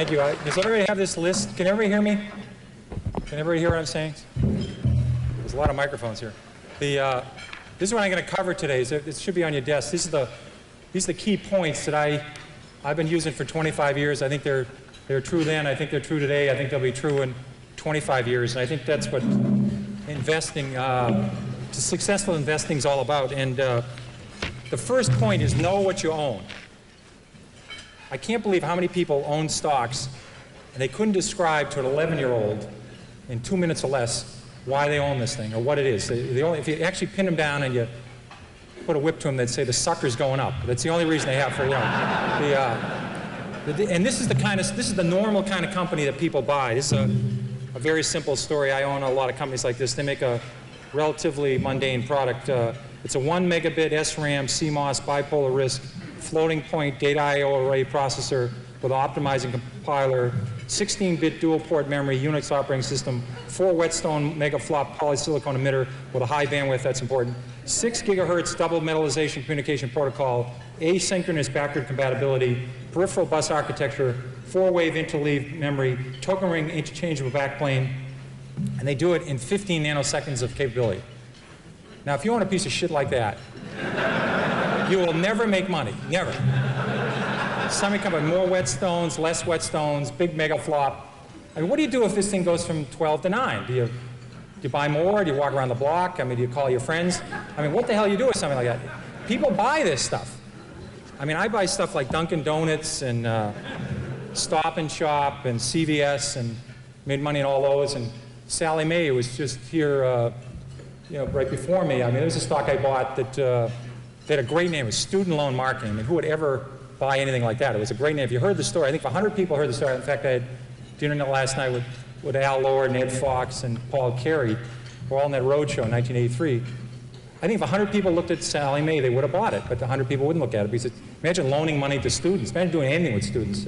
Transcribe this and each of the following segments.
Thank you. Does everybody have this list? Can everybody hear me? Can everybody hear what I'm saying? There's a lot of microphones here. This is what I'm going to cover today. So it should be on your desk. These are the key points that I've been using for 25 years. I think they're true then. I think they're true today. I think they'll be true in 25 years. And I think that's what investing, successful investing is all about. And the first point is know what you own. I can't believe how many people own stocks and they couldn't describe to an 11-year-old in 2 minutes or less why they own this thing or what it is. If you actually pin them down and you put a whip to them, they'd say the sucker's going up. That's the only reason they have for, and this is the normal kind of company that people buy. This is a very simple story. I own a lot of companies like this. They make a relatively mundane product. It's a 1 megabit SRAM CMOS bipolar risk floating point data I/O array processor with optimizing compiler, 16-bit dual port memory, Unix operating system, 4 whetstone megaflop polysilicon emitter with a high bandwidth, that's important, 6 gigahertz double metallization communication protocol, asynchronous backward compatibility, peripheral bus architecture, 4-wave interleaved memory, token ring interchangeable backplane, and they do it in 15 nanoseconds of capability. Now, if you own a piece of shit like that, you will never make money, never. Somebody come with more whetstones, less whetstones, big mega flop. I mean, what do you do if this thing goes from 12 to 9? Do you buy more? Do you walk around the block? I mean, do you call your friends? I mean, what the hell do you do with something like that? People buy this stuff. I mean, I buy stuff like Dunkin' Donuts and Stop and Shop and CVS and made money in all those. And Sally Mae was just here, right before me. I mean, there's a stock I bought that they had a great name. It was Student Loan Marketing. I mean, who would ever buy anything like that? It was a great name. If you heard the story, I think 100 people heard the story. In fact, I had dinner last night with Al Lohr, Ned Fox, and Paul Carey. We're all in that roadshow in 1983. I think if 100 people looked at Sally Mae, they would have bought it, but 100 people wouldn't look at it. Because imagine loaning money to students. Imagine doing anything with students.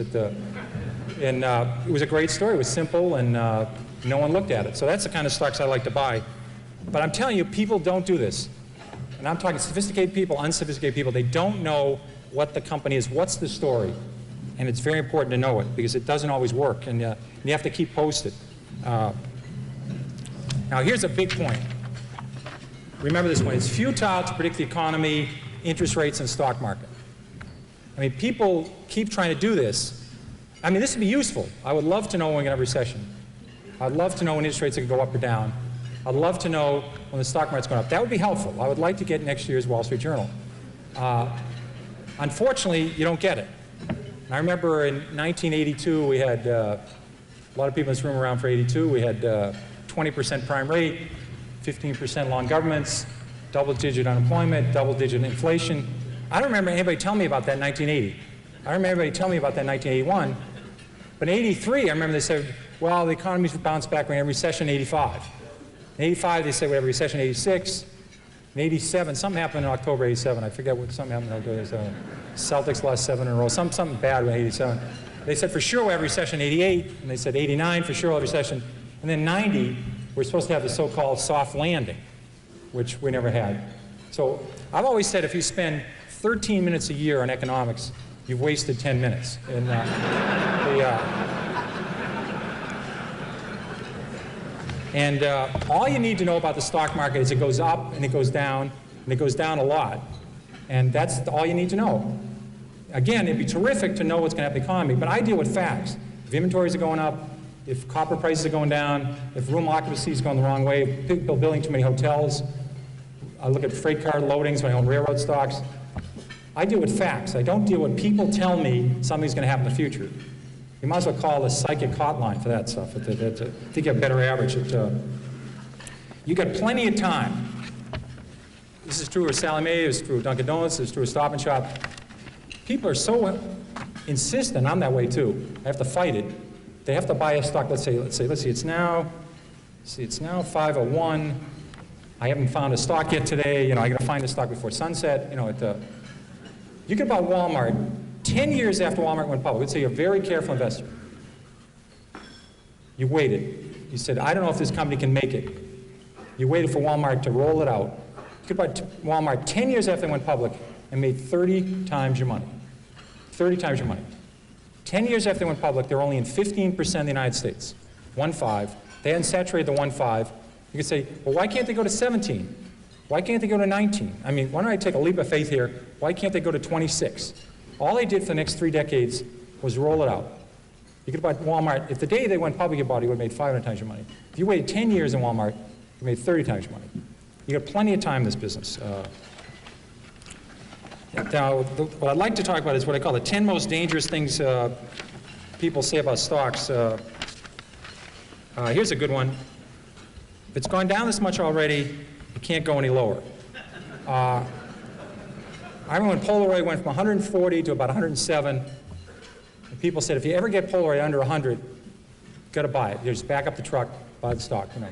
And it was a great story. It was simple, and no one looked at it. So that's the kind of stocks I like to buy. But I'm telling you, people don't do this. And I'm talking sophisticated people, unsophisticated people. They don't know what the company is, what's the story. And it's very important to know it because it doesn't always work, and you have to keep posted. Now here's a big point. Remember this one. It's futile to predict the economy, interest rates, and stock market. I mean, people keep trying to do this. I mean, this would be useful. I would love to know when we're going to have a recession. I'd love to know when interest rates are going to go up or down. I'd love to know when the stock market's going up. That would be helpful. I would like to get next year's Wall Street Journal. Unfortunately, you don't get it. And I remember in 1982, we had a lot of people in this room around for 82. We had 20% prime rate, 15% long governments, double-digit unemployment, double-digit inflation. I don't remember anybody telling me about that in 1980. I remember everybody telling me about that in 1981. But in 83, I remember they said, well, the economy's bounced back. We're in a recession in 85. In 85, they said we have a recession in 86. In 87, something happened in October 87. I forget what something happened in October 87. Celtics lost 7 in a row. Something bad in 87. They said for sure we'll have a recession in 88. And they said 89 for sure we'll have a recession. And then 90, we're supposed to have the so-called soft landing, which we never had. So I've always said if you spend 13 minutes a year on economics, you've wasted 10 minutes. And, all you need to know about the stock market is it goes up and it goes down, and it goes down a lot. And that's all you need to know. Again, it'd be terrific to know what's going to happen in the economy, but I deal with facts. If inventories are going up, if copper prices are going down, if room occupancy is going the wrong way, if people are building too many hotels, I look at freight car loadings when I own railroad stocks. I deal with facts. I don't deal with people tell me something's going to happen in the future. You might as well call the psychic hotline for that stuff. I think you have a better average. You got plenty of time. This is true of Sally Mae, it's true of Dunkin' Donuts, it's true of Stop and Shop. People are so insistent, I'm that way too. I have to fight it. They have to buy a stock, let's see, it's now 501. I haven't found a stock yet today. I got to find a stock before sunset. You could buy Walmart 10 years after Walmart went public. Let's say you're a very careful investor. You waited. You said, I don't know if this company can make it. You waited for Walmart to roll it out. You could buy Walmart 10 years after they went public and made 30 times your money. 30 times your money. 10 years after they went public, they're only in 15% of the United States. 1.5. They hadn't saturated the 1.5. You could say, well, why can't they go to 17? Why can't they go to 19? I mean, why don't I take a leap of faith here? Why can't they go to 26? All they did for the next 3 decades was roll it out. You could buy Walmart. If the day they went public, you bought it, you would have made 500 times your money. If you waited 10 years in Walmart, you made 30 times your money. You got plenty of time in this business. Now, what I'd like to talk about is what I call the 10 most dangerous things people say about stocks. Here's a good one. If it's gone down this much already, it can't go any lower. I remember when Polaroid went from 140 to about 107, and people said, if you ever get Polaroid under 100, you got to buy it. You just back up the truck, buy the stock. You know.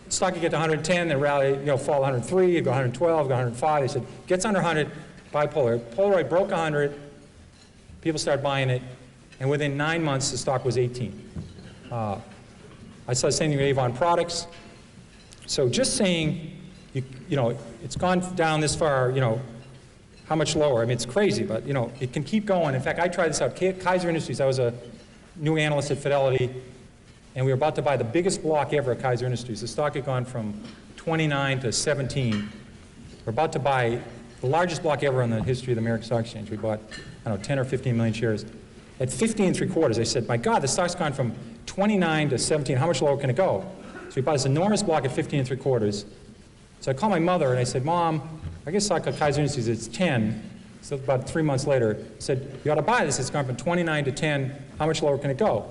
Stock could get to 110, then rally, fall 103, go 112, go 105. They said, gets under 100, buy Polaroid. Polaroid broke 100, people started buying it, and within 9 months, the stock was 18. I saw the same thing with Avon Products. So just saying, it's gone down this far, how much lower? I mean, it's crazy, but, it can keep going. In fact, I tried this out. Kaiser Industries, I was a new analyst at Fidelity, and we were about to buy the biggest block ever at Kaiser Industries. The stock had gone from 29 to 17. We're about to buy the largest block ever in the history of the American Stock Exchange. We bought, 10 or 15 million shares. At 15 3/4, I said, my God, the stock's gone from 29 to 17. How much lower can it go? So we bought this enormous block at 15 3/4. So I called my mother and I said, Mom, I guess stock at Kaiser Industries, it's 10. So about 3 months later, I said, you ought to buy this. It's gone from 29 to 10. How much lower can it go?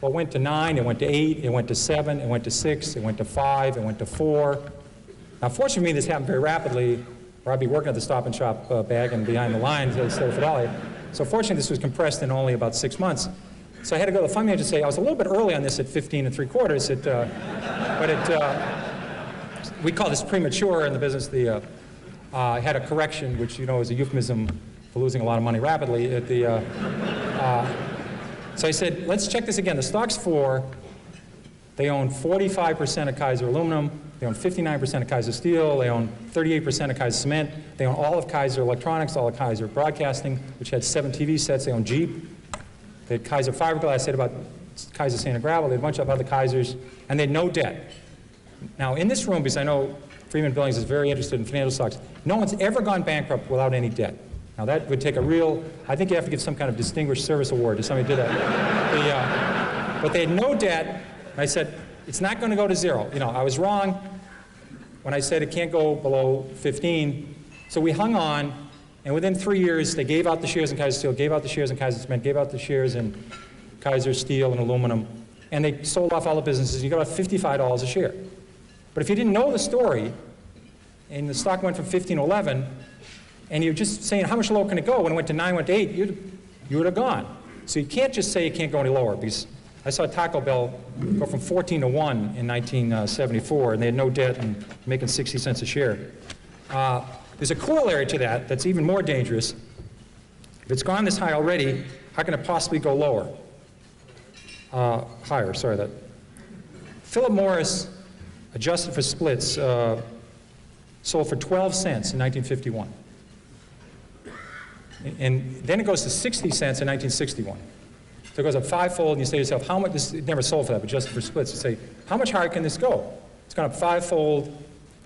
Well, it went to 9, it went to 8, it went to 7, it went to 6, it went to 5, it went to 4. Now, fortunately for me, this happened very rapidly, or I'd be working at the Stop and Shop bag and behind the lines instead of Fidelity. So fortunately, this was compressed in only about 6 months. So I had to go to the fund manager and say, I was a little bit early on this at 15 3/4, we call this premature in the business. I had a correction, which is a euphemism for losing a lot of money rapidly. So I said, let's check this again. The stock's 4. They own 45% of Kaiser Aluminum. They own 59% of Kaiser Steel. They own 38% of Kaiser Cement. They own all of Kaiser Electronics, all of Kaiser Broadcasting, which had 7 TV sets. They own Jeep. They had Kaiser Fiberglass. I said about Kaiser Sand and Gravel. They had a bunch of other Kaisers. And they had no debt. Now, in this room, because I know Freeman Billings is very interested in financial stocks, no one's ever gone bankrupt without any debt. Now, that would take a real, I think you have to give some kind of distinguished service award to somebody who did that. But they had no debt. And I said, it's not going to go to 0. I was wrong when I said it can't go below 15. So we hung on, and within 3 years, they gave out the shares in Kaiser Steel, gave out the shares in Kaiser Cement, gave out the shares in Kaiser Steel and Aluminum, and they sold off all the businesses. You got about $55 a share. But if you didn't know the story, and the stock went from 15 to 11, and you're just saying how much lower can it go, when it went to 9, went to 8, you would have gone. So you can't just say it can't go any lower, because I saw Taco Bell go from 14 to 1 in 1974, and they had no debt and making 60 cents a share. There's a corollary to that that's even more dangerous. If it's gone this high already, how can it possibly go lower? Higher, sorry. That. Philip Morris, adjusted for splits, sold for 12 cents in 1951. And then it goes to 60 cents in 1961. So it goes up 5-fold, and you say to yourself, how much, this never sold for that, but just for splits, you say, how much higher can this go? It's gone up 5-fold.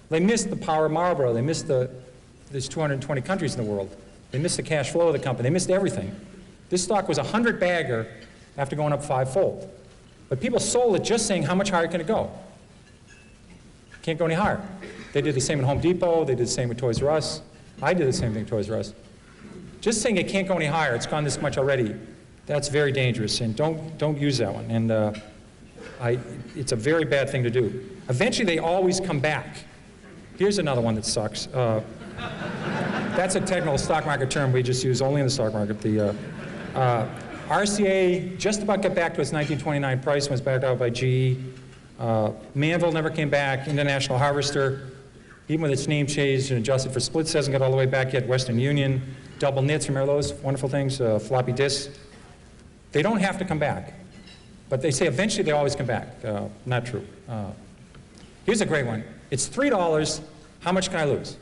They missed the power of Marlboro. They missed there's 220 countries in the world. They missed the cash flow of the company. They missed everything. This stock was a 100-bagger after going up 5-fold. But people sold it just saying, how much higher can it go? Can't go any higher. They did the same at Home Depot. They did the same with Toys R Us. I did the same thing with Toys R Us. Just saying it can't go any higher, it's gone this much already, that's very dangerous, and don't use that one. And it's a very bad thing to do. Eventually, they always come back. Here's another one that sucks. That's a technical stock market term we just use only in the stock market. The RCA just about got back to its 1929 price, was backed out by GE. Manville never came back. International Harvester, even with its name changed and adjusted for splits, hasn't got all the way back yet. Western Union, double knits, remember those wonderful things, floppy disks? They don't have to come back. But they say eventually they always come back. Not true. Here's a great one. It's $3. How much can I lose?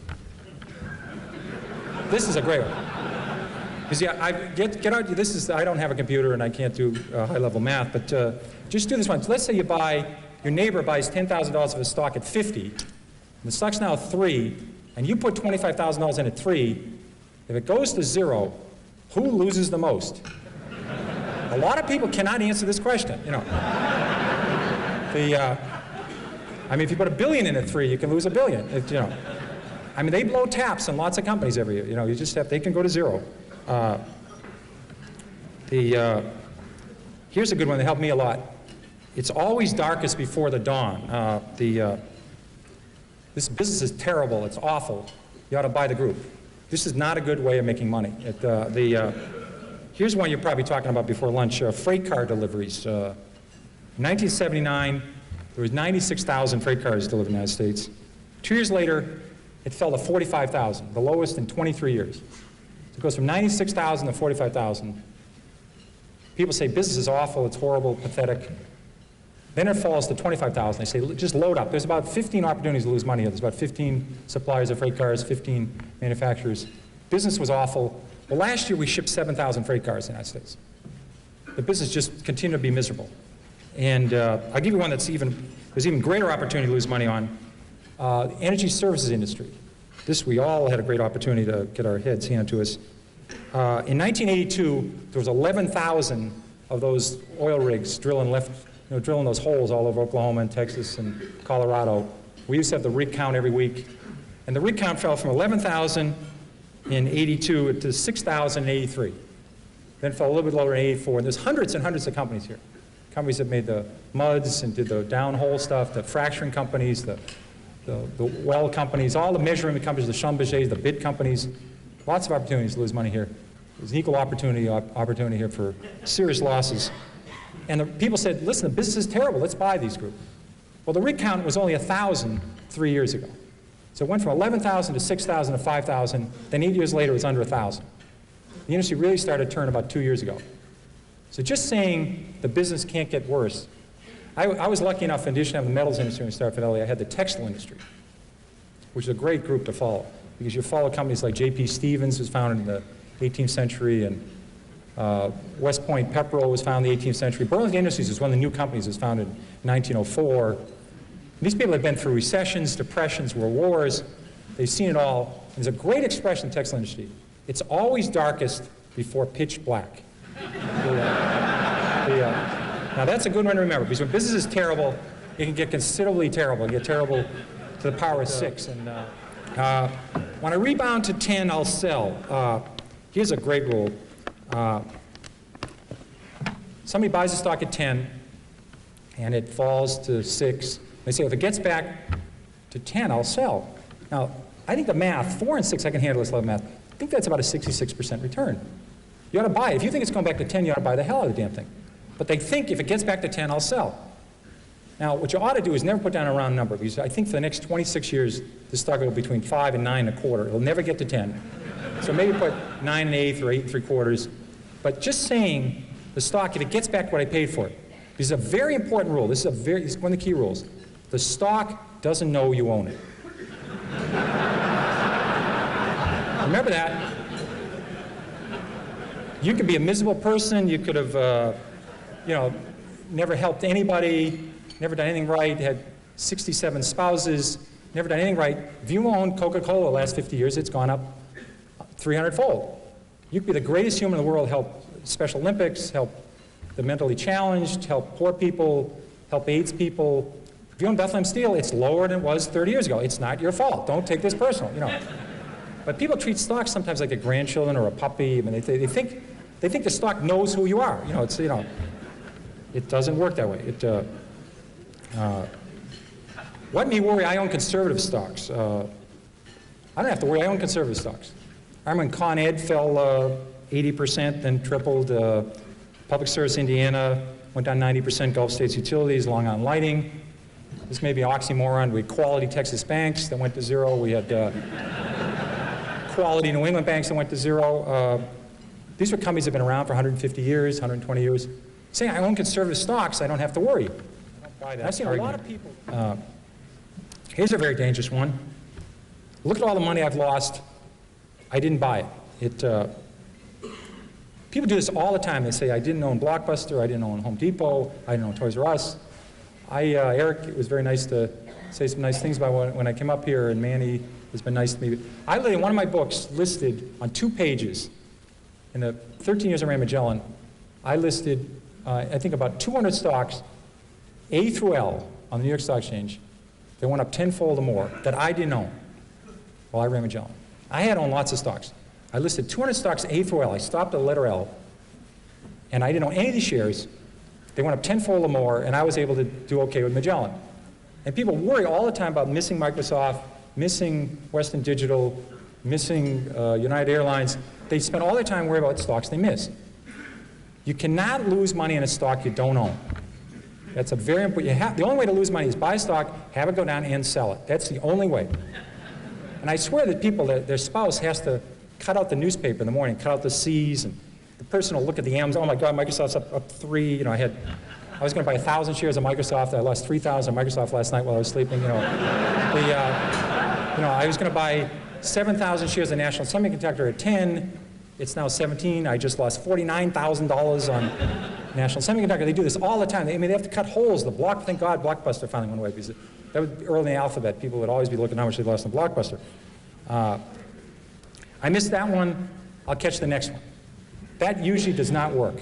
This is a great one. Because get out. This is, I don't have a computer and I can't do high-level math, but just do this one. So let's say your neighbor buys $10,000 of a stock at 50, and the stock's now 3, and you put $25,000 in at 3. If it goes to 0, who loses the most? A lot of people cannot answer this question. You know, I mean, if you put $1 billion in at 3, you can lose $1 billion. You know, I mean, they blow taps in lots of companies every year. You know, you just have, they can go to 0. Here's a good one that helped me a lot. It's always darkest before the dawn. This business is terrible. It's awful. You ought to buy the group. This is not a good way of making money. Here's one you're probably talking about before lunch, freight car deliveries. In 1979, there was 96,000 freight cars delivered in the United States. 2 years later, it fell to 45,000, the lowest in 23 years. So it goes from 96,000 to 45,000. People say business is awful, it's horrible, pathetic. Then it falls to 25,000. They say, just load up. There's about 15 opportunities to lose money. There's about 15 suppliers of freight cars, 15 manufacturers. Business was awful. Well, last year we shipped 7,000 freight cars in the United States. The business just continued to be miserable. And I'll give you one there's even greater opportunity to lose money on. The energy services industry. This, we all had a great opportunity to get our heads handed to us. In 1982, there was 11,000 of those oil rigs drilling those holes all over Oklahoma and Texas and Colorado. We used to have the rig count every week. And the rig count fell from 11,000 in 82 to 6,000 in 83. Then it fell a little bit lower in 84. And there's hundreds and hundreds of companies here. Companies that made the muds and did the downhole stuff, the fracturing companies, the well companies, all the measurement companies, the Schlumbergers, the bid companies. Lots of opportunities to lose money here. There's an equal opportunity here for serious losses. And the people said, listen, the business is terrible. Let's buy these groups. Well, the rig count was only 1,000 3 years ago. So it went from 11,000 to 6,000 to 5,000. Then 8 years later, it was under 1,000. The industry really started to turn about 2 years ago. So just saying the business can't get worse. I was lucky enough, in addition to having the metals industry when I started Fidelity, I had the textile industry, which is a great group to follow. Because you follow companies like J.P. Stevens, was founded in the 18th century, and West Point Pepperell was founded in the 18th century. Burlington Industries was one of the new companies that was founded in 1904. And these people have been through recessions, depressions, world wars. They've seen it all. And there's a great expression in the textile industry. It's always darkest before pitch black. Now that's a good one to remember, because when business is terrible, it can get considerably terrible. It can get terrible to the power of 6. And when I rebound to 10, I'll sell. Here's a great rule. Somebody buys a stock at 10, and it falls to 6. They say, if it gets back to 10, I'll sell. Now, I think the math, 4 and 6, I can handle this level of math. I think that's about a 66% return. You ought to buy it. If you think it's going back to 10, you ought to buy the hell out of the damn thing. But they think if it gets back to 10, I'll sell. Now, what you ought to do is never put down a round number, because I think for the next 26 years, this stock will go between 5 and 9 1/4. It'll never get to 10. So maybe put 9 1/8 or 8 3/4. But just saying the stock, if it gets back what I paid for it, this is a very important rule. This is one of the key rules. The stock doesn't know you own it. Remember that. You could be a miserable person. You could have, never helped anybody, never done anything right, had 67 spouses, never done anything right. If you own Coca-Cola the last 50 years, it's gone up 300-fold. You could be the greatest human in the world, help Special Olympics, help the mentally challenged, help poor people, help AIDS people. If you own Bethlehem Steel, it's lower than it was 30 years ago. It's not your fault. Don't take this personal, But people treat stocks sometimes like their grandchildren or a puppy. I mean, they think the stock knows who you are. It doesn't work that way. What may worry? I own conservative stocks. I don't have to worry. I own conservative stocks. I remember when Con Ed fell 80%, then tripled. Public Service Indiana went down 90%. Gulf States Utilities, Long Island Lighting. This may be an oxymoron. We had Quality Texas Banks that went to 0. We had Quality New England Banks that went to 0. These were companies that have been around for 150 years, 120 years. Saying I own conservative stocks, I don't have to worry. I don't buy that. I've seen a lot of people. Here's a very dangerous one. Look at all the money I've lost. I didn't buy it. People do this all the time. They say, I didn't own Blockbuster, I didn't own Home Depot, I didn't own Toys R Us. Eric, it was very nice to say some nice things about when I came up here, and Manny has been nice to me. I literally, in one of my books, listed on 2 pages, in the 13 years I ran Magellan, I listed, I think, about 200 stocks, A through L, on the New York Stock Exchange, that went up tenfold or more, that I didn't own while I ran Magellan. I had owned lots of stocks. I listed 200 stocks A through L. I stopped at the letter L, and I didn't own any of these shares. They went up tenfold or more, and I was able to do okay with Magellan. And people worry all the time about missing Microsoft, missing Western Digital, missing United Airlines. They spend all their time worrying about stocks they miss. You cannot lose money in a stock you don't own. That's a very important. The only way to lose money is buy a stock, have it go down, and sell it. That's the only way. And I swear that people, their spouse has to cut out the newspaper in the morning, cut out the C's, and the person will look at the Amazon. Oh my God, Microsoft's up 3. You know, I was going to buy 1,000 shares of Microsoft. I lost 3,000 of Microsoft last night while I was sleeping. You know, I was going to buy 7,000 shares of National Semiconductor at 10. It's now 17. I just lost $49,000 on National Semiconductor. They do this all the time. They have to cut holes. Thank God Blockbuster finally went away, because that was early in the alphabet. People would always be looking at how much they lost on Blockbuster. I missed that one. I'll catch the next one. That usually does not work.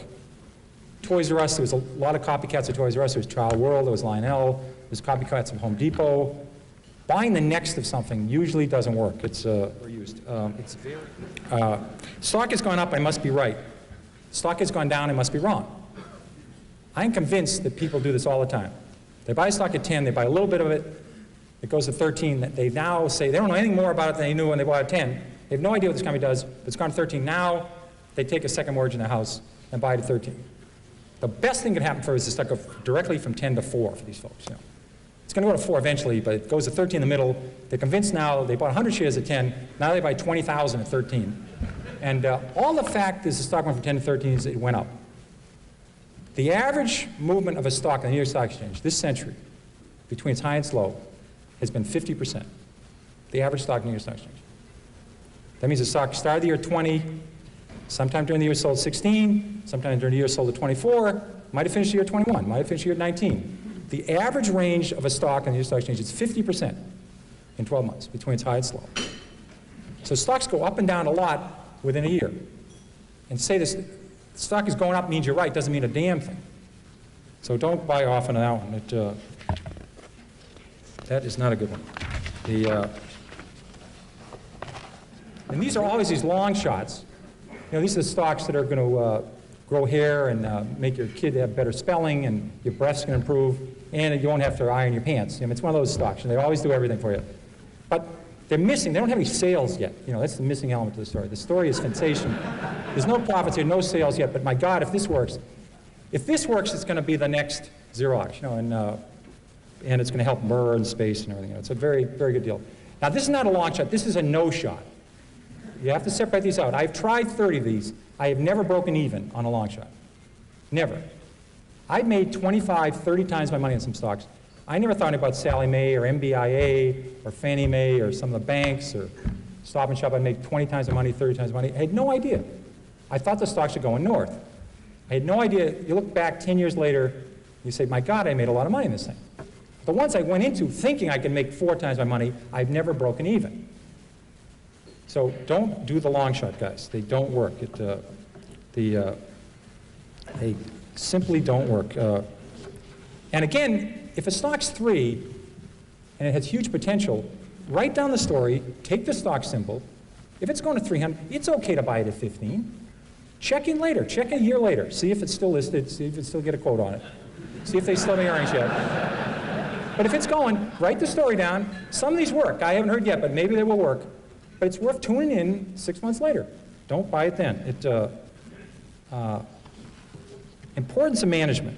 Toys R Us, there was a lot of copycats of Toys R Us. There was Trial World, there was Lionel, there's copycats of Home Depot. Buying the next of something usually doesn't work. It's used. Stock has gone up, I must be right. Stock has gone down, I must be wrong. I'm convinced that people do this all the time. They buy stock at 10, they buy a little bit of it, it goes to 13. They now say they don't know anything more about it than they knew when they bought at 10. They have no idea what this company does, but it's gone to 13. Now they take a second mortgage in their house and buy it at 13. The best thing that could happen for us is to go directly from 10 to 4 for these folks. You know. It's going to go to 4 eventually, but it goes to 13 in the middle. They're convinced now. They bought 100 shares at 10. Now they buy 20,000 at 13. And all the fact is the stock went from 10 to 13 is it went up. The average movement of a stock on the New York Stock Exchange this century, between its high and its low, has been 50%. The average stock on the New York Stock Exchange. That means the stock started the year 20, sometime during the year sold 16, sometime during the year sold at 24, might have finished the year 21, might have finished the year 19. The average range of a stock on the New York Stock Exchange is 50% in 12 months, between its high and its low. So stocks go up and down a lot within a year. And say this stock is going up means you're right, doesn't mean a damn thing. So don't buy often on that one. That is not a good one. And these are always these long shots. You know, these are the stocks that are going to grow hair and make your kid have better spelling, and your breath's going to improve, and you won't have to iron your pants. You know, it's one of those stocks, and they always do everything for you. But they're missing. They don't have any sales yet. You know, that's the missing element to the story. The story is sensational. There's no profits here, no sales yet. But my God, if this works, it's going to be the next Xerox. You know, and it's going to help Murr and space and everything. You know, it's a very, very good deal. Now, this is not a long shot. This is a no shot. You have to separate these out. I've tried 30 of these. I have never broken even on a long shot. Never. I've made 25, 30 times my money on some stocks. I never thought about Sallie Mae or MBIA or Fannie Mae or some of the banks or Stop and Shop. I'd make 20 times the money, 30 times the money. I had no idea. I thought the stocks were going north. I had no idea. You look back 10 years later, you say, my God, I made a lot of money in this thing. The ones I went into thinking I could make 4 times my money, I've never broken even. So don't do the long shot, guys. They don't work. They simply don't work. And again, if a stock's 3 and it has huge potential, write down the story, take the stock symbol. If it's going to 300, it's okay to buy it at 15. Check in later. Check a year later. See if it's still listed. See if it still get a quote on it. See if they still have the earnings yet. But if it's going, write the story down. Some of these work. I haven't heard yet, but maybe they will work. But it's worth tuning in 6 months later. Don't buy it then. Importance of management.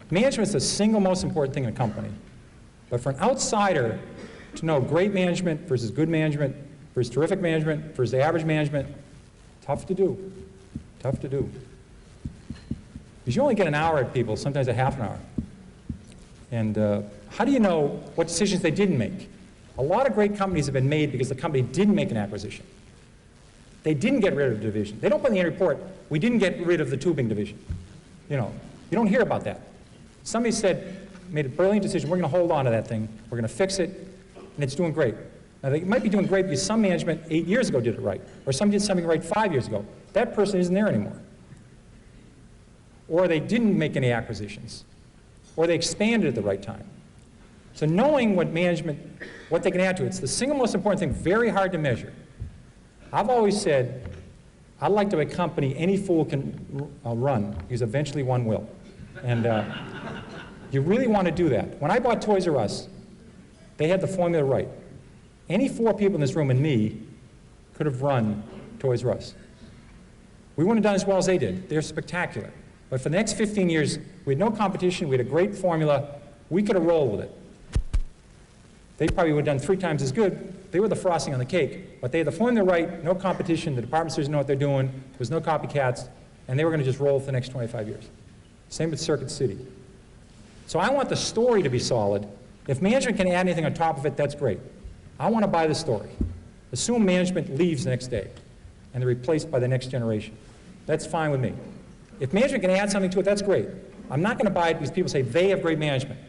Management is the single most important thing in a company. But for an outsider to know great management versus good management versus terrific management versus average management, tough to do. Tough to do. Because you only get an hour at people, sometimes a half an hour. And how do you know what decisions they didn't make? A lot of great companies have been made because the company didn't make an acquisition. They didn't get rid of the division. They don't put in the annual report, we didn't get rid of the tubing division. You know, you don't hear about that. Somebody said, made a brilliant decision, we're going to hold on to that thing, we're going to fix it, and it's doing great. Now, they might be doing great because some management 8 years ago did it right, or some did something right 5 years ago. That person isn't there anymore. Or they didn't make any acquisitions, or they expanded at the right time. So knowing what management, what they can add to it, it's the single most important thing, very hard to measure. I've always said, I'd like to have a company any fool can run, because eventually one will. And you really want to do that. When I bought Toys R Us, they had the formula right. Any 4 people in this room and me could have run Toys R Us. We wouldn't have done as well as they did. They're spectacular. But for the next 15 years, we had no competition, we had a great formula, we could have rolled with it. They probably would have done 3 times as good. They were the frosting on the cake, but they had the formula right, no competition, the department stores know what they're doing, there was no copycats, and they were going to just roll for the next 25 years. Same with Circuit City. So I want the story to be solid. If management can add anything on top of it, that's great. I want to buy the story. Assume management leaves the next day, and they're replaced by the next generation. That's fine with me. If management can add something to it, that's great. I'm not going to buy it because people say they have great management.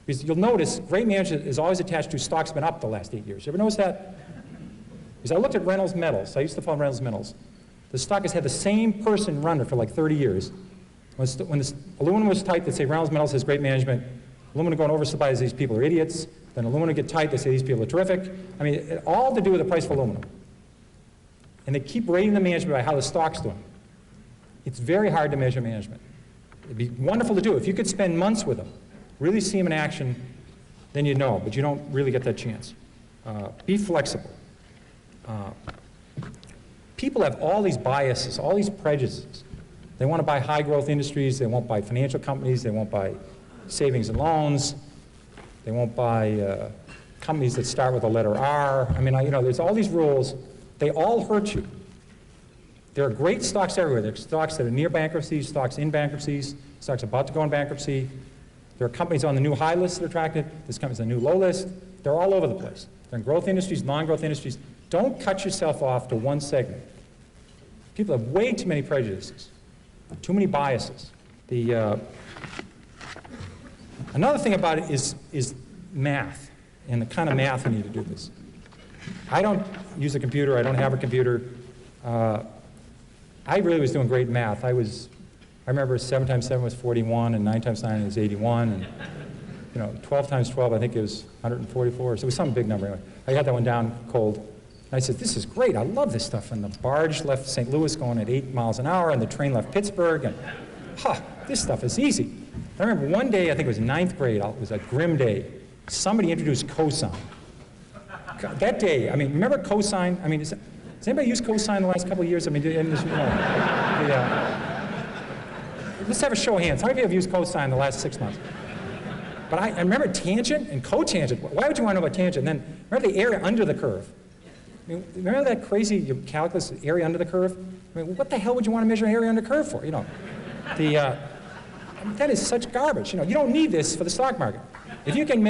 Because you'll notice great management is always attached to stocks been up the last 8 years. You ever notice that? Because I looked at Reynolds Metals. I used to follow Reynolds Metals. The stock has had the same person run it for like 30 years. When the aluminum was tight, they'd say Reynolds Metals has great management. Aluminum going oversupply, these people are idiots. Then aluminum get tight, they say these people are terrific. I mean, it all to do with the price of aluminum. And they keep rating the management by how the stock's doing. It's very hard to measure management. It'd be wonderful to do. If you could spend months with them, really see them in action, then you know, but you don't really get that chance. Be flexible. People have all these biases, all these prejudices. They want to buy high growth industries, they won't buy financial companies, they won't buy savings and loans, they won't buy companies that start with the letter R. I mean, you know, there's all these rules. They all hurt you. There are great stocks everywhere. There are stocks that are near bankruptcy, stocks in bankruptcies, stocks about to go in bankruptcy. There are companies on the new high list that are attractive. There's companies on the new low list. They're all over the place. They're in growth industries, non-growth industries. Don't cut yourself off to one segment. People have way too many prejudices, too many biases. Another thing about it is math, and the kind of math you need to do this. I don't use a computer. I don't have a computer. I really was doing great math. I remember 7 times 7 was 41, and 9 times 9 was 81, and you know, 12 times 12, I think it was 144. So it was some big number anyway. I got that one down cold. And I said, this is great. I love this stuff. And the barge left St. Louis going at 8 miles an hour, and the train left Pittsburgh, and this stuff is easy. I remember one day, I think it was 9th grade, it was a grim day. Somebody introduced cosine. God, that day, I mean, remember cosine? I mean, has anybody used cosine the last couple of years? I mean, let's have a show of hands. How many of you have used cosine the last 6 months? But I remember tangent and cotangent. Why would you want to know about tangent? And then remember the area under the curve. I mean, remember that crazy calculus area under the curve? I mean, what the hell would you want to measure area under the curve for? You know, that is such garbage. You know, you don't need this for the stock market. If you can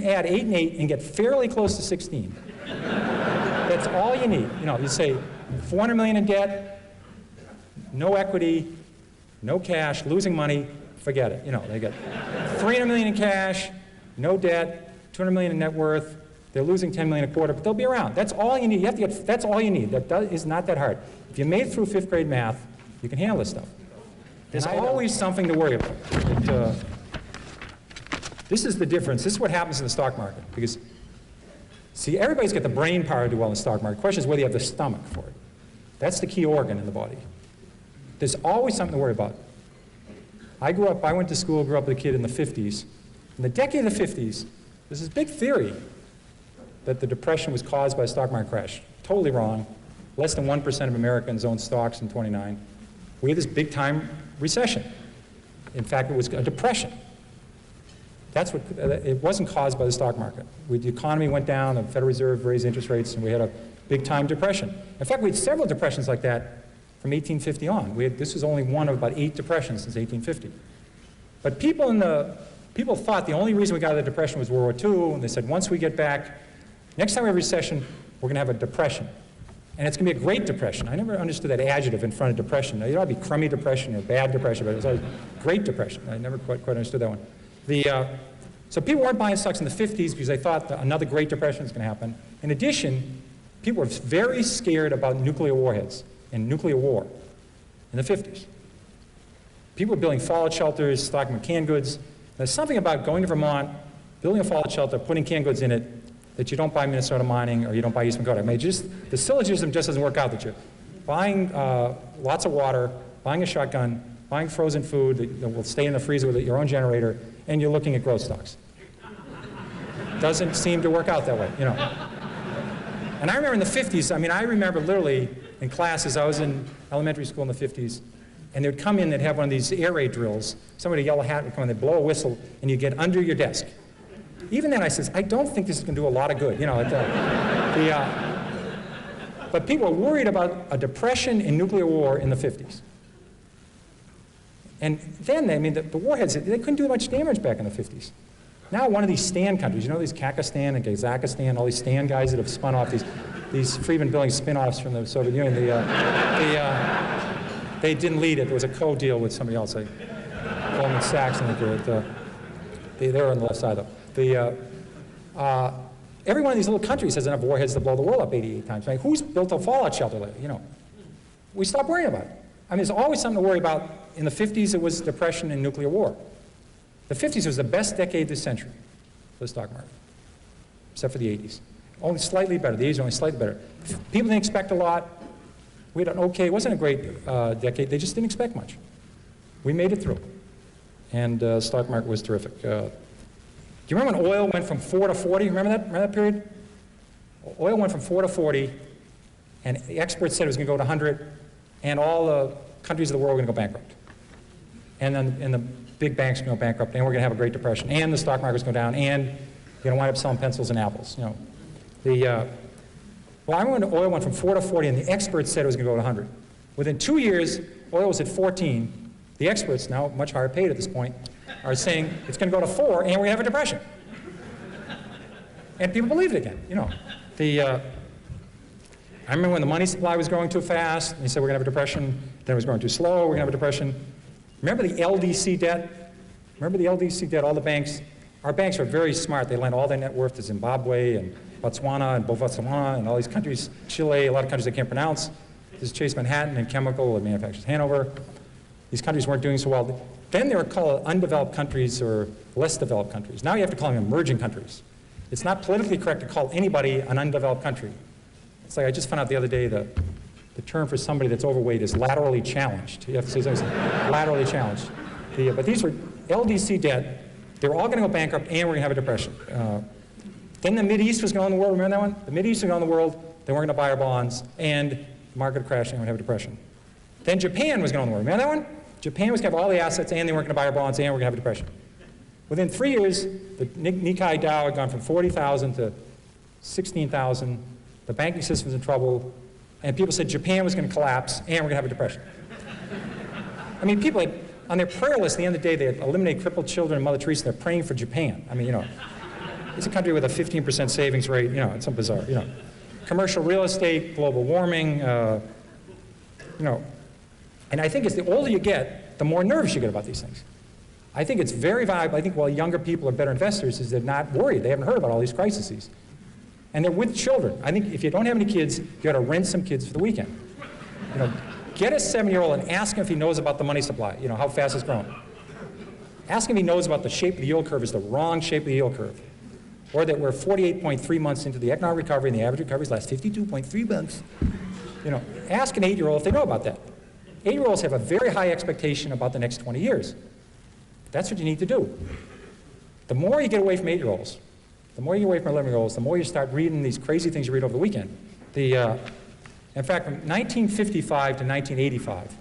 add 8 and 8 and get fairly close to 16, that's all you need. You know, you say 400 million in debt, no equity, no cash, losing money, forget it. You know, they get 300 million in cash, no debt, 200 million in net worth. They're losing 10 million a quarter, but they'll be around. That's all you need. You have to get, that's all you need. That is not that hard. If you made it through 5th grade math, you can handle this stuff. There's always something to worry about. This is the difference. This is what happens in the stock market. Because, see, everybody's got the brain power to do well in the stock market. The question is whether you have the stomach for it. That's the key organ in the body. There's always something to worry about. I went to school, grew up with a kid in the 50s. In the decade of the 50s, there's this big theory that the Depression was caused by a stock market crash. Totally wrong. Less than 1% of Americans owned stocks in '29. We had this big time recession. In fact, it was a depression. That's what, it wasn't caused by the stock market. The economy went down, the Federal Reserve raised interest rates, and we had a big time depression. In fact, we had several depressions like that from 1850 on. This was only one of about 8 depressions since 1850. But people thought the only reason we got out of the depression was World War II, and they said once we get back, next time we have a recession, we're going to have a depression. And it's going to be a great depression. I never understood that adjective in front of depression. Now, it ought to be crummy depression or bad depression, but it was always great depression. I never quite understood that one. So people weren't buying stocks in the 50s because they thought that another great depression was going to happen. In addition, people were very scared about nuclear warheads and nuclear war in the 50s. People were building fallout shelters, stocking with canned goods. There's something about going to Vermont, building a fallout shelter, putting canned goods in it, that you don't buy Minnesota Mining or you don't buy Eastman Kodak. I mean, the syllogism just doesn't work out, that you're buying lots of water, buying a shotgun, buying frozen food that will stay in the freezer with your own generator, and you're looking at growth stocks. Doesn't seem to work out that way, you know. And I remember in the 50s, I mean, I remember literally in classes, I was in elementary school in the 50s, and they would come in, they'd have one of these air raid drills. Somebody with a yellow hat would come in, they'd blow a whistle, and you'd get under your desk. Even then I says, I don't think this is going to do a lot of good, you know. But people were worried about a depression in nuclear war in the 50s. And then, I mean, the warheads, they couldn't do much damage back in the 50s. Now one of these Stan countries, you know, these Kakistan and Kazakhstan, all these Stan guys that have spun off these Friedman Billings spin-offs from the Soviet Union, they didn't lead it. There was a co-deal with somebody else, like Goldman Sachs, and they were on the left side, though. Every one of these little countries has enough warheads to blow the world up 88 times. Right? Who's built a fallout shelter lately? You know, we stopped worrying about it. I mean, there's always something to worry about. In the 50s, it was depression and nuclear war. The 50s was the best decade this century for the stock market, except for the 80s. Only slightly better. The 80s were only slightly better. People didn't expect a lot. We had an okay, it wasn't a great decade. They just didn't expect much. We made it through. And the stock market was terrific. Do you remember when oil went from 4 to 40? Remember that period? Oil went from 4 to 40, and the experts said it was going to go to 100, and all the countries of the world were going to go bankrupt. And then the big banks are going to go bankrupt, and we're going to have a Great Depression, and the stock market's going down, and you're going to wind up selling pencils and apples. You know, oil went from 4 to 40, and the experts said it was going to go to 100. Within 2 years, oil was at 14. The experts, now much higher paid at this point, are saying it's going to go to 4, and we're going to have a depression. And people believed it again. You know, I remember when the money supply was growing too fast, and they said we're going to have a depression. Then it was growing too slow. We're going to have a depression. Remember the LDC debt? Remember the LDC debt? All the banks. Our banks are very smart. They lend all their net worth to Zimbabwe and Botswana and Botswana and all these countries. Chile, a lot of countries I can't pronounce. This is Chase Manhattan and Chemical that manufactures Hanover. These countries weren't doing so well. Then they were called undeveloped countries or less developed countries. Now you have to call them emerging countries. It's not politically correct to call anybody an undeveloped country. It's like I just found out the other day the term for somebody that's overweight is laterally challenged. You have to say something laterally challenged. But these were LDC debt. They were all going to go bankrupt, and we're going to have a depression. Then the Mideast was going on in the world. Remember that one? The Mideast was going on in the world. They weren't going to buy our bonds, and the market crashed, and we're going to have a depression. Then Japan was going on in the world. Remember that one? Japan was going to have all the assets, and they weren't going to buy our bonds, and we're going to have a depression. Within 3 years, the Nikkei Dow had gone from 40,000 to 16,000. The banking system was in trouble, and people said Japan was going to collapse, and we're going to have a depression. I mean, people had, on their prayer list, at the end of the day, they had eliminate crippled children and Mother Teresa, and they're praying for Japan. I mean, you know, it's a country with a 15% savings rate, you know, it's something bizarre, you know. Commercial real estate, global warming, you know. And I think as the older you get, the more nervous you get about these things. I think it's very valuable. I think while younger people are better investors is they're not worried. They haven't heard about all these crises. And they're with children. I think if you don't have any kids, you got to rent some kids for the weekend. You know, get a 7-year-old and ask him if he knows about the money supply, you know, how fast it's growing. Ask him if he knows about the shape of the yield curve is the wrong shape of the yield curve. Or that we're 48.3 months into the economic recovery and the average recovery lasts 52.3 months. You know, ask an 8-year-old if they know about that. 8-year-olds have a very high expectation about the next 20 years. That's what you need to do. The more you get away from 8-year-olds, the more you get away from 11-year-olds, the more you start reading these crazy things you read over the weekend. In fact, from 1955 to 1985,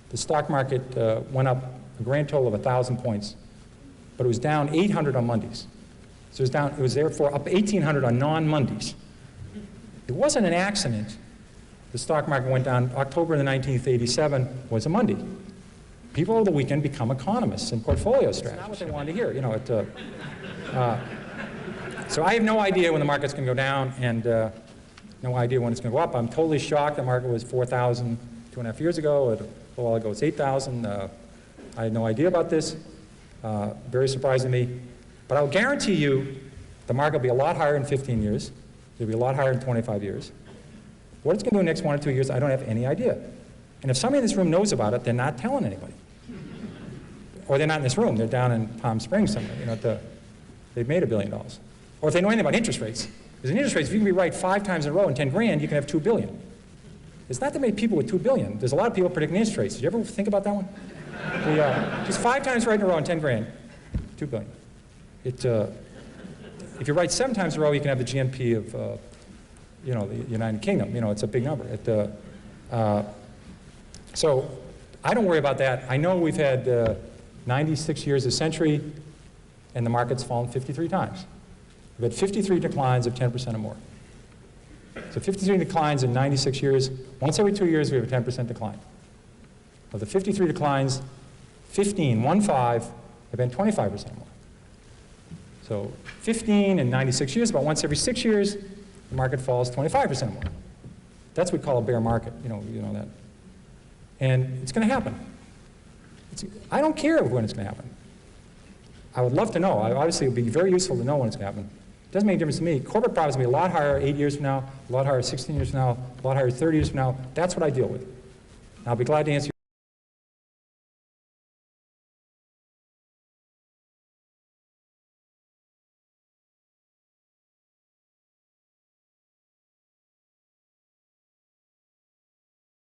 the stock market went up a grand total of 1,000 points, but it was down 800 on Mondays. So it was therefore up 1,800 on non-Mondays. It wasn't an accident. The stock market went down. October the 19th, 87 was a Monday. People over the weekend become economists and portfolio strategists. It's not what they wanted to hear. You know, so I have no idea when the market's going to go down, and No idea when it's going to go up. I'm totally shocked. The market was 4,000 2.5 years ago. A little while ago, it's 8,000. I had no idea about this. Very surprising to me. But I'll guarantee you the market will be a lot higher in 15 years. It'll be a lot higher in 25 years. What it's going to do in the next 1 or 2 years, I don't have any idea. And if somebody in this room knows about it, they're not telling anybody. Or they're not in this room. They're down in Palm Springs somewhere. You know, they've made $1 billion. Or if they know anything about interest rates. Because in interest rates, if you can be right 5 times in a row in 10 grand, you can have $2 billion. There's not that many people with $2 billion. There's a lot of people predicting interest rates. Did you ever think about that one? Just 5 times right in a row in 10 grand, $2 billion. If you write 7 times in a row, you can have the GNP of you know, the United Kingdom. You know, it's a big number. So I don't worry about that. I know we've had 96 years a century, and the market's fallen 53 times. We've had 53 declines of 10% or more. So 53 declines in 96 years. Once every 2 years, we have a 10% decline. Of the 53 declines, 15 have been 25% or more. So 15 in 96 years, about once every 6 years, the market falls 25% or more. That's what we call a bear market, you know that. And it's going to happen. I don't care when it's going to happen. I would love to know. Obviously, it would be very useful to know when it's going to happen. It doesn't make a difference to me. Corporate profits will be a lot higher 8 years from now, a lot higher 16 years from now, a lot higher 30 years from now. That's what I deal with. I'll be glad to answer